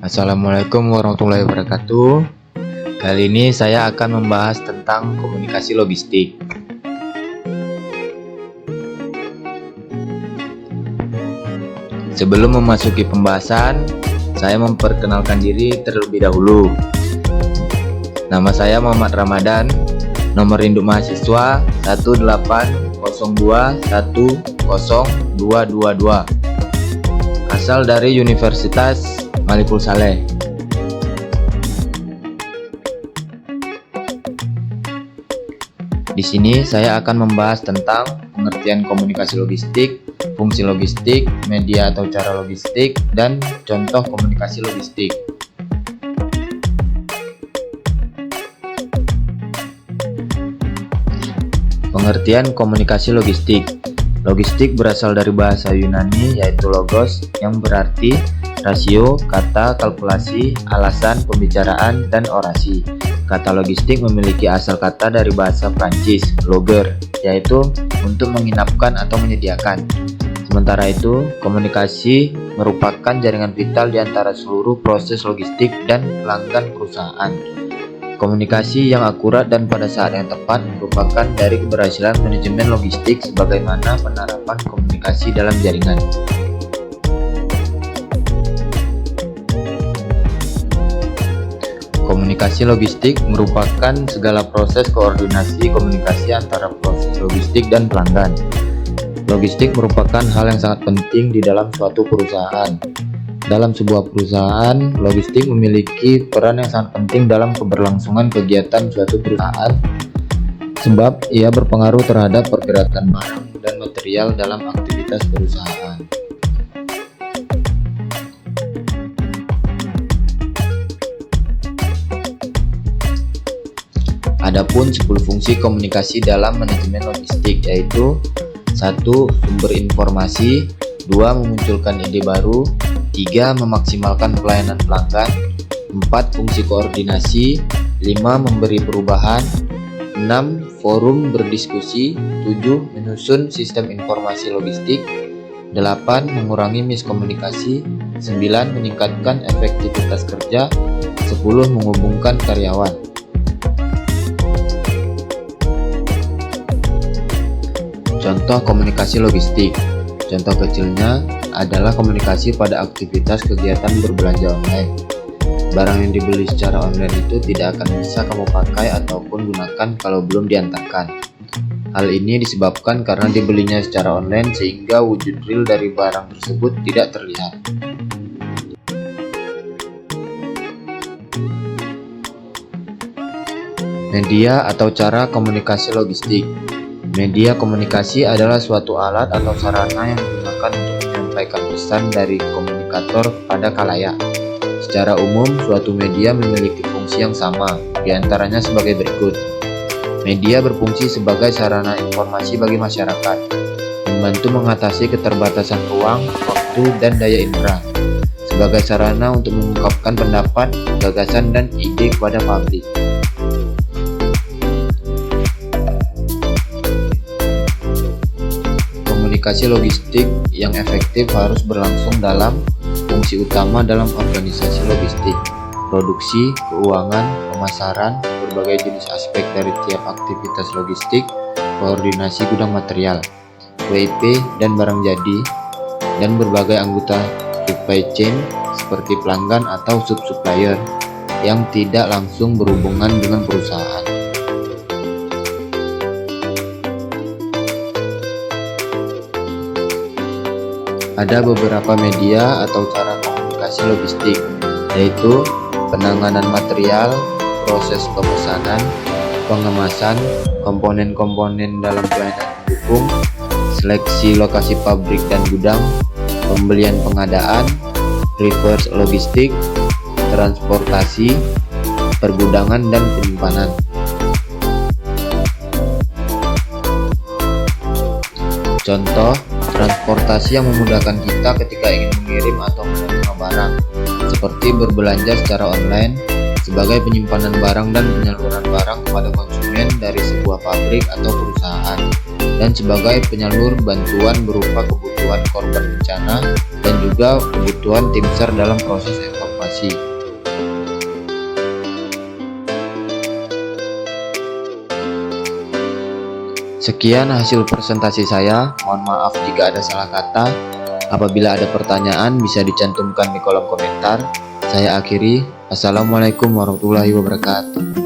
Assalamualaikum warahmatullahi wabarakatuh. Kali ini saya akan membahas tentang komunikasi logistik. Sebelum memasuki pembahasan, saya memperkenalkan diri terlebih dahulu. Nama saya Muhammad Ramadan, nomor induk mahasiswa 180210222, asal dari Universitas Malikul Saleh. Di sini saya akan membahas tentang pengertian komunikasi logistik, fungsi logistik, media atau cara logistik, dan contoh komunikasi logistik. Pengertian komunikasi logistik. Logistik berasal dari bahasa Yunani yaitu logos yang berarti rasio, kata, kalkulasi, alasan, pembicaraan, dan orasi. Kata logistik memiliki asal kata dari bahasa Prancis, loger, yaitu untuk menginapkan atau menyediakan. Sementara itu, komunikasi merupakan jaringan vital di antara seluruh proses logistik dan pelanggan perusahaan. Komunikasi yang akurat dan pada saat yang tepat merupakan dari keberhasilan manajemen logistik sebagaimana penerapan komunikasi dalam jaringan. Komunikasi logistik merupakan segala proses koordinasi komunikasi antara proses logistik dan pelanggan. Logistik merupakan hal yang sangat penting di dalam suatu perusahaan. Dalam sebuah perusahaan, logistik memiliki peran yang sangat penting dalam keberlangsungan kegiatan suatu perusahaan, sebab ia berpengaruh terhadap pergerakan barang dan material dalam aktivitas perusahaan. Adapun 10 fungsi komunikasi dalam manajemen logistik yaitu 1. Sumber informasi, 2. Memunculkan ide baru, 3. Memaksimalkan pelayanan pelanggan, 4. Fungsi koordinasi, 5. Memberi perubahan, 6. Forum berdiskusi, 7. Menyusun sistem informasi logistik, 8. Mengurangi miskomunikasi, 9. Meningkatkan efektivitas kerja, 10. Menghubungkan karyawan. Contoh komunikasi logistik. Contoh kecilnya adalah komunikasi pada aktivitas kegiatan berbelanja online. Barang yang dibeli secara online itu tidak akan bisa kamu pakai ataupun gunakan kalau belum diantarkan. Hal ini disebabkan karena dibelinya secara online sehingga wujud real dari barang tersebut tidak terlihat. Media atau cara komunikasi logistik. Media komunikasi adalah suatu alat atau sarana yang digunakan untuk menyampaikan pesan dari komunikator pada khalayak. Secara umum, suatu media memiliki fungsi yang sama, diantaranya sebagai berikut. Media berfungsi sebagai sarana informasi bagi masyarakat, membantu mengatasi keterbatasan ruang, waktu, dan daya indera, sebagai sarana untuk mengungkapkan pendapat, gagasan, dan ide kepada publik. Komunikasi logistik yang efektif harus berlangsung dalam fungsi utama dalam organisasi logistik, produksi, keuangan, pemasaran, berbagai jenis aspek dari tiap aktivitas logistik, koordinasi gudang material, WIP dan barang jadi, dan berbagai anggota supply chain seperti pelanggan atau sub-supplier yang tidak langsung berhubungan dengan perusahaan. Ada beberapa media atau cara komunikasi logistik, yaitu penanganan material, proses pemesanan, pengemasan, komponen-komponen dalam pelayanan pendukung, seleksi lokasi pabrik dan gudang, pembelian pengadaan, reverse logistik, transportasi, pergudangan dan penyimpanan. Contoh, transportasi yang memudahkan kita ketika ingin mengirim atau menerima barang, seperti berbelanja secara online, sebagai penyimpanan barang dan penyaluran barang kepada konsumen dari sebuah pabrik atau perusahaan, dan sebagai penyalur bantuan berupa kebutuhan korban bencana dan juga kebutuhan tim SAR dalam proses evakuasi. informasi. Sekian hasil presentasi saya, mohon maaf jika ada salah kata. Apabila ada pertanyaan bisa dicantumkan di kolom komentar. Saya akhiri, Assalamualaikum warahmatullahi wabarakatuh.